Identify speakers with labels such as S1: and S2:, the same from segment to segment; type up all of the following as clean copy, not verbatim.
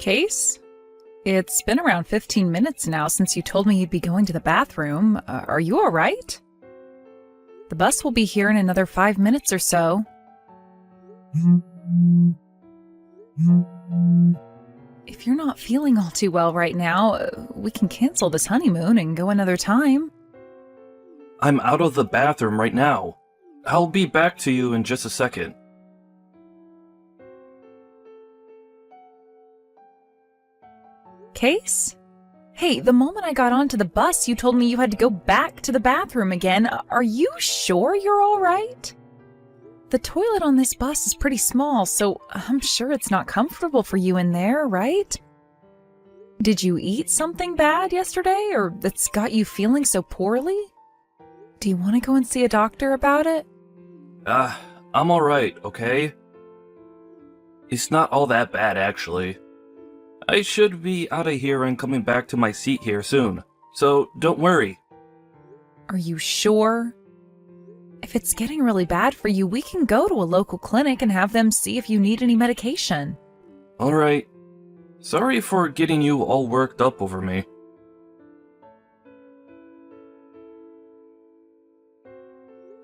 S1: Case? It's been around 15 minutes now since you told me you'd be going to the bathroom. Are you all right? The bus will be here in another 5 minutes or so. If you're not feeling all too well right now, we can cancel this honeymoon and go another time.
S2: I'm out of the bathroom right now. I'll be back to you in just a second.
S1: Case? Hey, the moment I got onto the bus, you told me you had to go back to the bathroom again. Are you sure you're all right? The toilet on this bus is pretty small, so I'm sure it's not comfortable for you in there, right? Did you eat something bad yesterday, or that's got you feeling so poorly? Do you want to go and see a doctor about it?
S2: I'm alright, okay? It's not all that bad, actually. I should be out of here and coming back to my seat here soon, so don't worry.
S1: Are you sure? If it's getting really bad for you, we can go to a local clinic and have them see if you need any medication.
S2: Alright. Sorry for getting you all worked up over me.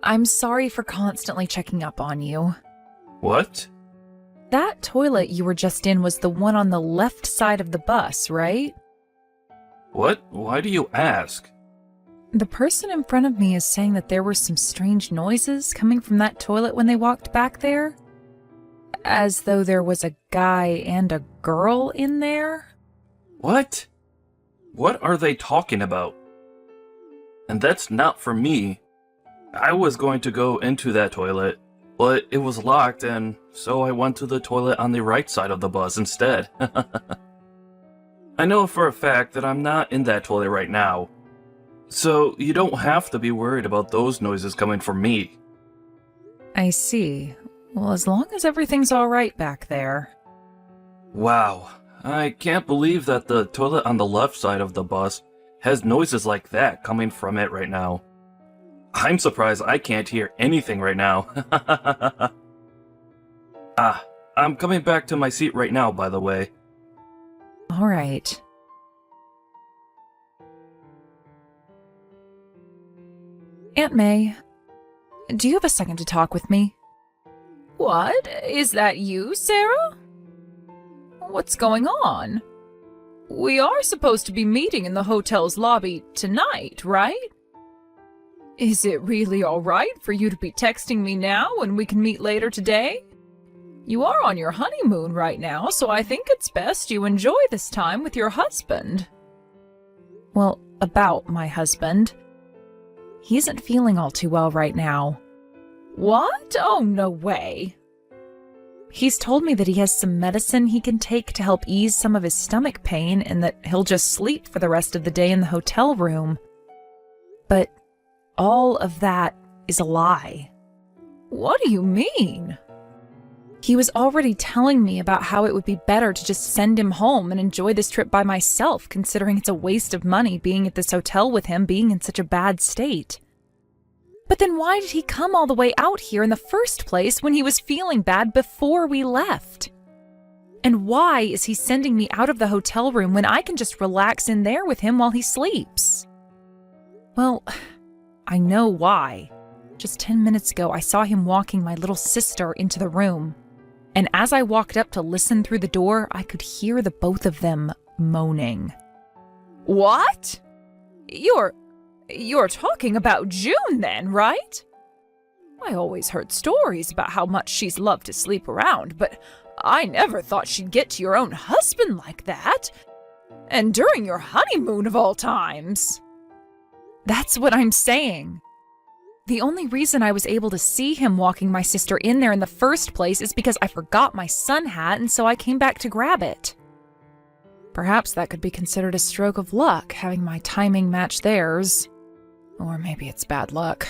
S1: I'm sorry for constantly checking up on you.
S2: What?
S1: That toilet you were just in was the one on the left side of the bus, right?
S2: What? Why do you ask?
S1: The person in front of me is saying that there were some strange noises coming from that toilet when they walked back there. As though there was a guy and a girl in there.
S2: What? What are they talking about? And that's not for me. I was going to go into that toilet, but it was locked, and so I went to the toilet on the right side of the bus instead. I know for a fact that I'm not in that toilet right now, so you don't have to be worried about those noises coming from me.
S1: I see. Well, as long as everything's all right back there.
S2: Wow, I can't believe that the toilet on the left side of the bus has noises like that coming from it right now. I'm surprised I can't hear anything right now. I'm coming back to my seat right now, by the way.
S1: All right. Aunt May, do you have a second to talk with me? What? Is that you, Sarah? What's going on? We are supposed to be meeting in the hotel's lobby tonight, right? Is it really all right for you to be texting me now when we can meet later today? You are on your honeymoon right now, so I think it's best you enjoy this time with your husband. Well, about my husband. He isn't feeling all too well right now. What? Oh, no way. He's told me that he has some medicine he can take to help ease some of his stomach pain and that he'll just sleep for the rest of the day in the hotel room. But all of that is a lie. What do you mean? He was already telling me about how it would be better to just send him home and enjoy this trip by myself, considering it's a waste of money being at this hotel with him being in such a bad state. But then why did he come all the way out here in the first place when he was feeling bad before we left? And why is he sending me out of the hotel room when I can just relax in there with him while he sleeps? Well, I know why. Just 10 minutes ago, I saw him walking my little sister into the room. And as I walked up to listen through the door, I could hear the both of them moaning. What? You're talking about June then, right? I always heard stories about how much she's loved to sleep around, but I never thought she'd get to your own husband like that. And during your honeymoon of all times. That's what I'm saying. The only reason I was able to see him walking my sister in there in the first place is because I forgot my sun hat, and so I came back to grab it. Perhaps that could be considered a stroke of luck, having my timing match theirs. Or maybe it's bad luck.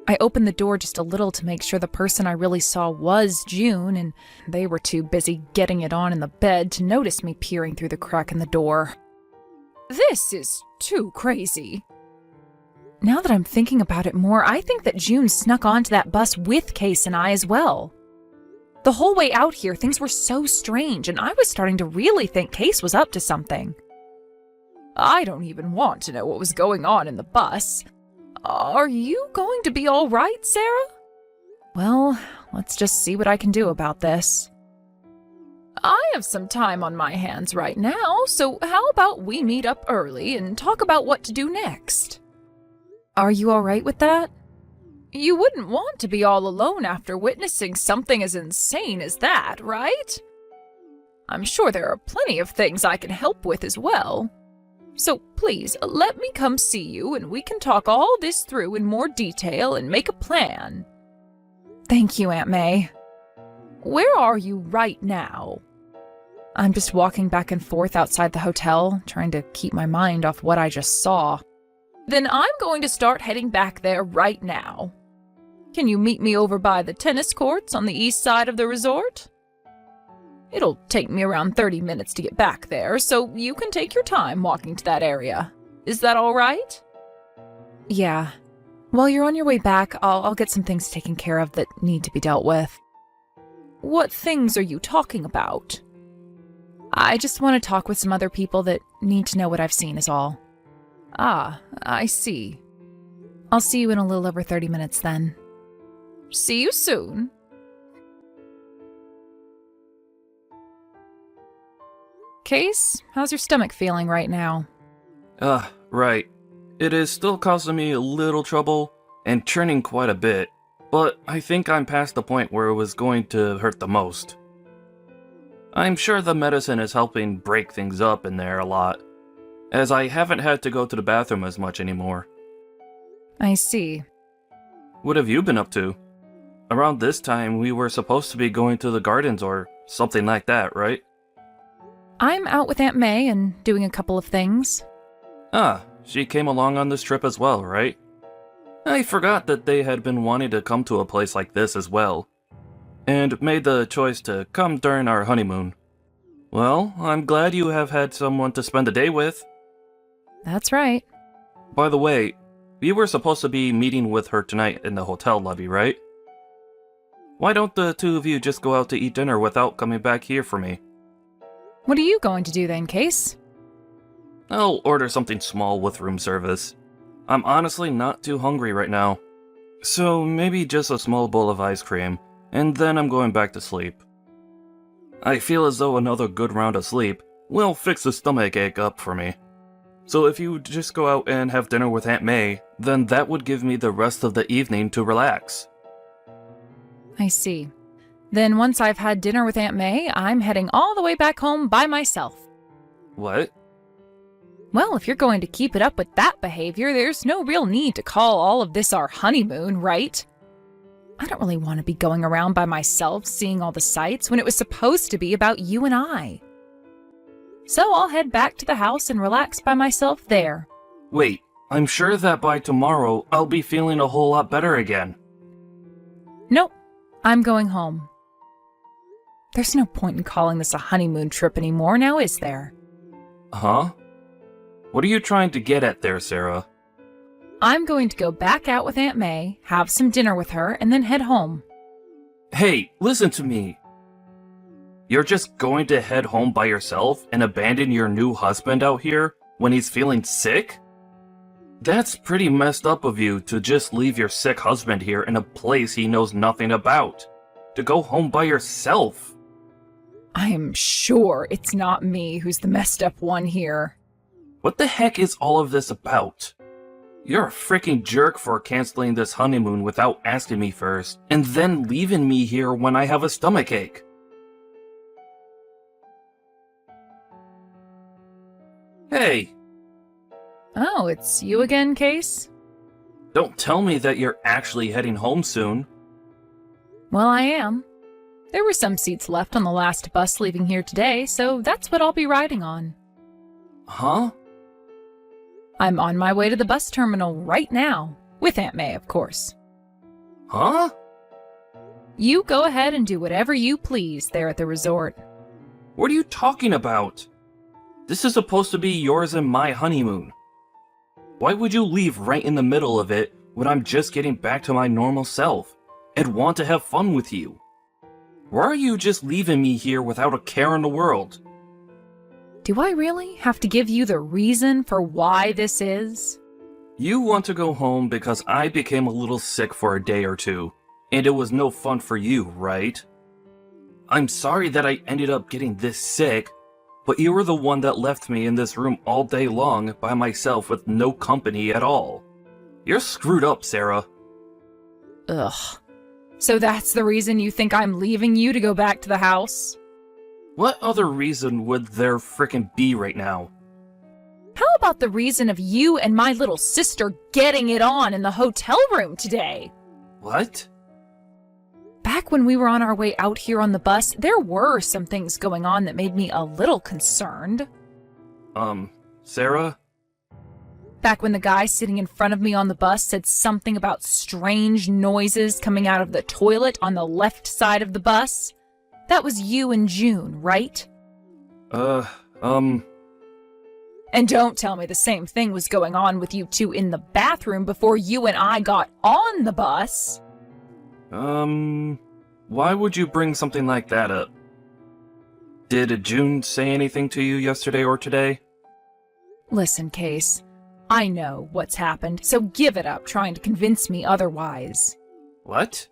S1: I opened the door just a little to make sure the person I really saw was June, and they were too busy getting it on in the bed to notice me peering through the crack in the door. This is too crazy. Now that I'm thinking about it more, I think that June snuck onto that bus with Case and I as well. The whole way out here, things were so strange, and I was starting to really think Case was up to something. I don't even want to know what was going on in the bus. Are you going to be all right, Sarah? Well, let's just see what I can do about this. I have some time on my hands right now, so how about we meet up early and talk about what to do next? Are you all right with that? You wouldn't want to be all alone after witnessing something as insane as that, right? I'm sure there are plenty of things I can help with as well. So please, let me come see you and we can talk all this through in more detail and make a plan. Thank you, Aunt May. Where are you right now? I'm just walking back and forth outside the hotel, trying to keep my mind off what I just saw. Then I'm going to start heading back there right now. Can you meet me over by the tennis courts on the east side of the resort? It'll take me around 30 minutes to get back there, so you can take your time walking to that area. Is that all right? Yeah. While you're on your way back, I'll get some things taken care of that need to be dealt with. What things are you talking about? I just want to talk with some other people that need to know what I've seen is all. Ah, I see. I'll see you in a little over 30 minutes then. See you soon. Case, how's your stomach feeling right now?
S2: Right. It is still causing me a little trouble and churning quite a bit, but I think I'm past the point where it was going to hurt the most. I'm sure the medicine is helping break things up in there a lot, as I haven't had to go to the bathroom as much anymore.
S1: I see.
S2: What have you been up to? Around this time, we were supposed to be going to the gardens or something like that, right?
S1: I'm out with Aunt May and doing a couple of things.
S2: Ah, she came along on this trip as well, right? I forgot that they had been wanting to come to a place like this as well, and made the choice to come during our honeymoon. Well, I'm glad you have had someone to spend the day with.
S1: That's right.
S2: By the way, we were supposed to be meeting with her tonight in the hotel lobby, right? Why don't the two of you just go out to eat dinner without coming back here for me?
S1: What are you going to do then, Case?
S2: I'll order something small with room service. I'm honestly not too hungry right now. So maybe just a small bowl of ice cream, and then I'm going back to sleep. I feel as though another good round of sleep will fix the stomach ache up for me. So if you just go out and have dinner with Aunt May, then that would give me the rest of the evening to relax.
S1: I see. Then once I've had dinner with Aunt May, I'm heading all the way back home by myself.
S2: What?
S1: Well, if you're going to keep it up with that behavior, there's no real need to call all of this our honeymoon, right? I don't really want to be going around by myself seeing all the sights when it was supposed to be about you and I. So I'll head back to the house and relax by myself there.
S2: Wait, I'm sure that by tomorrow I'll be feeling a whole lot better again.
S1: Nope, I'm going home. There's no point in calling this a honeymoon trip anymore, now is there?
S2: Huh? What are you trying to get at there, Sarah?
S1: I'm going to go back out with Aunt May, have some dinner with her, and then head home.
S2: Hey, listen to me. You're just going to head home by yourself and abandon your new husband out here when he's feeling sick? That's pretty messed up of you to just leave your sick husband here in a place he knows nothing about. To go home by yourself.
S1: I am sure it's not me who's the messed up one here.
S2: What the heck is all of this about? You're a freaking jerk for canceling this honeymoon without asking me first, and then leaving me here when I have a stomachache. Hey!
S1: Oh, it's you again, Case?
S2: Don't tell me that you're actually heading home soon.
S1: Well, I am. There were some seats left on the last bus leaving here today, so that's what I'll be riding on.
S2: Huh?
S1: I'm on my way to the bus terminal right now, with Aunt May, of course.
S2: Huh?
S1: You go ahead and do whatever you please there at the resort.
S2: What are you talking about? This is supposed to be yours and my honeymoon. Why would you leave right in the middle of it when I'm just getting back to my normal self and want to have fun with you? Why are you just leaving me here without a care in the world?
S1: Do I really have to give you the reason for why this is?
S2: You want to go home because I became a little sick for a day or two, and it was no fun for you, right? I'm sorry that I ended up getting this sick, but you were the one that left me in this room all day long by myself with no company at all. You're screwed up, Sarah.
S1: Ugh. So that's the reason you think I'm leaving you to go back to the house?
S2: What other reason would there frickin' be right now?
S1: How about the reason of you and my little sister getting it on in the hotel room today?
S2: What?
S1: Back when we were on our way out here on the bus, there were some things going on that made me a little concerned.
S2: Sarah?
S1: Back when the guy sitting in front of me on the bus said something about strange noises coming out of the toilet on the left side of the bus. That was you and June, right? And don't tell me the same thing was going on with you two in the bathroom before you and I got on the bus.
S2: Why would you bring something like that up? Did June say anything to you yesterday or today?
S1: Listen, Case, I know what's happened, so give it up trying to convince me otherwise.
S2: What?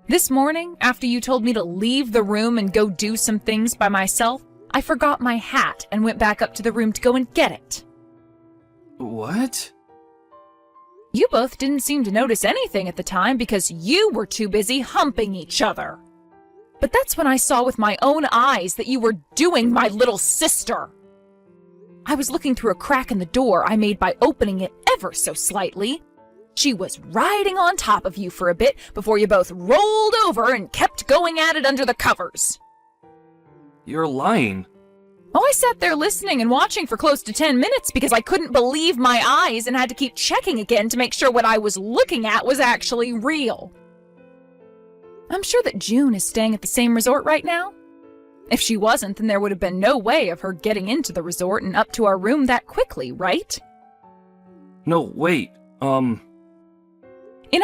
S1: This morning, after you told me to leave the room and go do some things by myself, I forgot my hat and went back up to the room to go and get it.
S2: What?
S1: You both didn't seem to notice anything at the time because you were too busy humping each other. But that's when I saw with my own eyes that you were doing my little sister. I was looking through a crack in the door I made by opening it ever so slightly. She was riding on top of you for a bit before you both rolled over and kept going at it under the covers.
S2: You're lying.
S1: Oh, I sat there listening and watching for close to 10 minutes because I couldn't believe my eyes and had to keep checking again to make sure what I was looking at was actually real. I'm sure that June is staying at the same resort right now. If she wasn't, then there would have been no way of her getting into the resort and up to our room that quickly, right?
S2: No, wait,
S1: In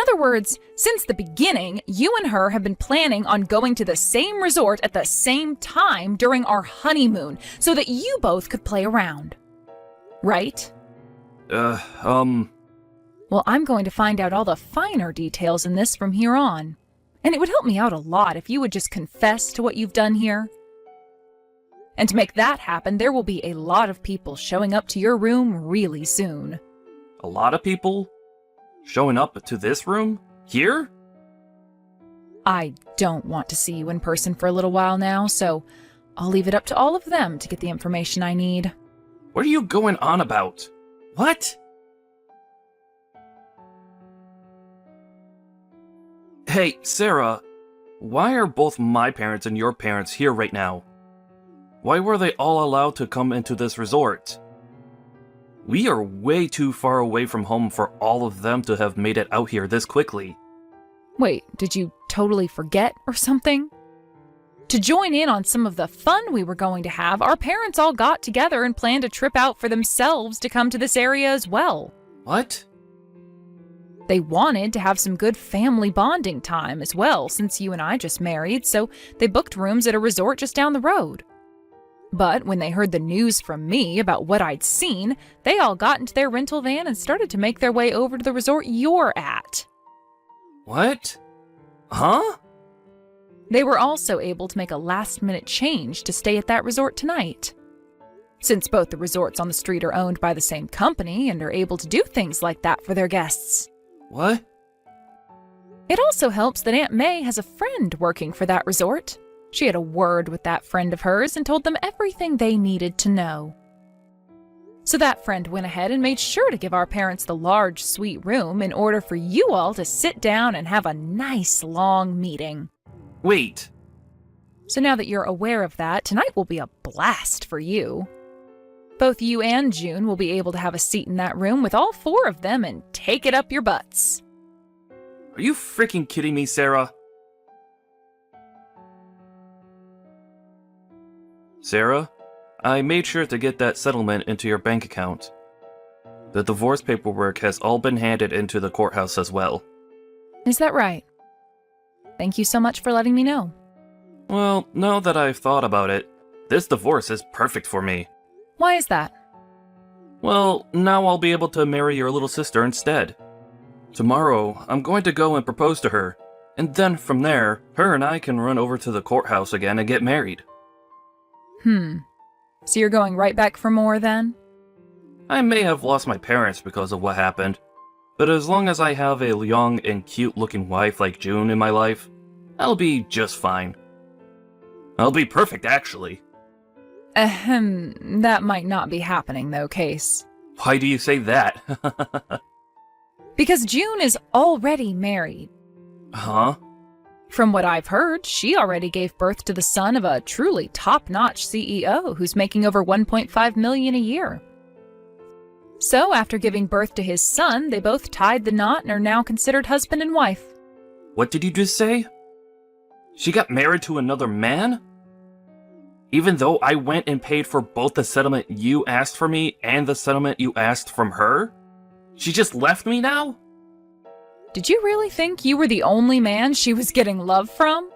S1: other words, since the beginning, you and her have been planning on going to the same resort at the same time during our honeymoon so that you both could play around. Right?
S2: Well,
S1: I'm going to find out all the finer details in this from here on. And it would help me out a lot if you would just confess to what you've done here. And to make that happen, there will be a lot of people showing up to your room really soon.
S2: a lot of people showing up to this room? Here?
S1: I don't want to see you in person for a little while now, so I'll leave it up to all of them to get the information I need.
S2: What are you going on about? What? Hey, Sarah, why are both my parents and your parents here right now? Why were they all allowed to come into this resort? We are way too far away from home for all of them to have made it out here this quickly.
S1: Wait, did you totally forget or something? To join in on some of the fun we were going to have, our parents all got together and planned a trip out for themselves to come to this area as well.
S2: What?
S1: They wanted to have some good family bonding time as well, since you and I just married, so they booked rooms at a resort just down the road. But when they heard the news from me about what I'd seen, they all got into their rental van and started to make their way over to the resort you're at.
S2: What? Huh?
S1: They were also able to make a last-minute change to stay at that resort tonight. Since both the resorts on the street are owned by the same company and are able to do things like that for their guests.
S2: What?
S1: It also helps that Aunt May has a friend working for that resort. She had a word with that friend of hers and told them everything they needed to know. So that friend went ahead and made sure to give our parents the large suite room in order for you all to sit down and have a nice long meeting.
S2: Wait.
S1: So now that you're aware of that, tonight will be a blast for you. Both you and June will be able to have a seat in that room with all four of them and take it up your butts.
S2: Are you freaking kidding me, Sarah? Sarah, I made sure to get that settlement into your bank account. The divorce paperwork has all been handed into the courthouse as well.
S1: Is that right? Thank you so much for letting me know.
S2: Well, now that I've thought about it, this divorce is perfect for me.
S1: Why is that?
S2: Well, now I'll be able to marry your little sister instead. Tomorrow, I'm going to go and propose to her, and then from there, her and I can run over to the courthouse again and get married.
S1: So you're going right back for more then?
S2: I may have lost my parents because of what happened, but as long as I have a young and cute-looking wife like June in my life, I'll be just fine. I'll be perfect, actually.
S1: That might not be happening though, Case.
S2: Why do you say that?
S1: Because June is already married.
S2: Huh?
S1: From what I've heard, she already gave birth to the son of a truly top-notch CEO who's making over $1.5 million a year. So after giving birth to his son, they both tied the knot and are now considered husband and wife.
S2: What did you just say? She got married to another man? Even though I went and paid for both the settlement you asked for me and the settlement you asked from her? She just left me now?
S1: Did you really think you were the only man she was getting love from?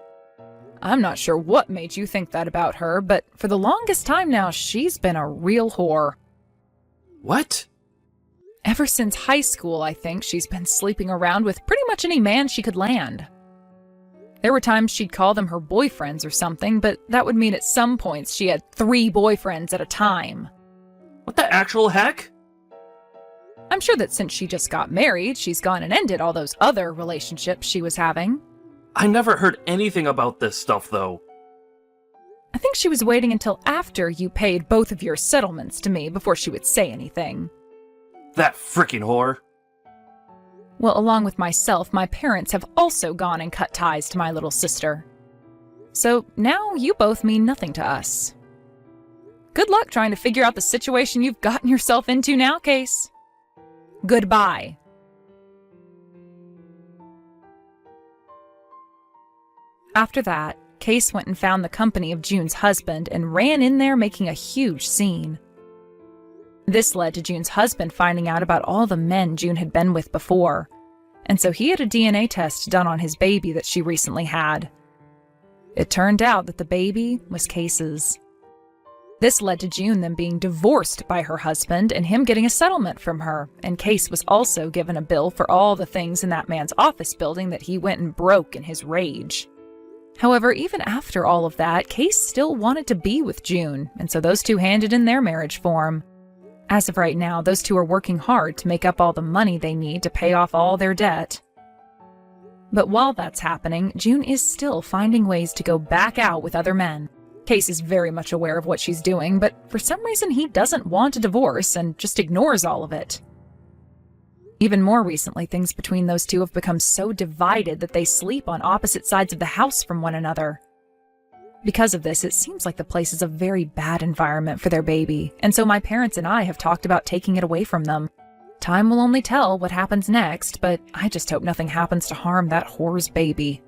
S1: I'm not sure what made you think that about her, but for the longest time now, she's been a real whore.
S2: What?
S1: Ever since high school, I think she's been sleeping around with pretty much any man she could land. There were times she'd call them her boyfriends or something, but that would mean at some points she had 3 boyfriends at a time.
S2: What the actual heck?
S1: I'm sure that since she just got married, she's gone and ended all those other relationships she was having.
S2: I never heard anything about this stuff, though.
S1: I think she was waiting until after you paid both of your settlements to me before she would say anything.
S2: That frickin' whore.
S1: Well, along with myself, my parents have also gone and cut ties to my little sister. So now you both mean nothing to us. Good luck trying to figure out the situation you've gotten yourself into now, Case. Goodbye. After that, Case went and found the company of June's husband and ran in there making a huge scene. This led to June's husband finding out about all the men June had been with before, and so he had a DNA test done on his baby that she recently had. It turned out that the baby was Case's. This led to June then being divorced by her husband and him getting a settlement from her, and Case was also given a bill for all the things in that man's office building that he went and broke in his rage. However, even after all of that, Case still wanted to be with June, and so those two handed in their marriage form. As of right now, those two are working hard to make up all the money they need to pay off all their debt. But while that's happening, June is still finding ways to go back out with other men. Case is very much aware of what she's doing, but for some reason he doesn't want a divorce and just ignores all of it. Even more recently, things between those two have become so divided that they sleep on opposite sides of the house from one another. Because of this, it seems like the place is a very bad environment for their baby, and so my parents and I have talked about taking it away from them. Time will only tell what happens next, but I just hope nothing happens to harm that whore's baby.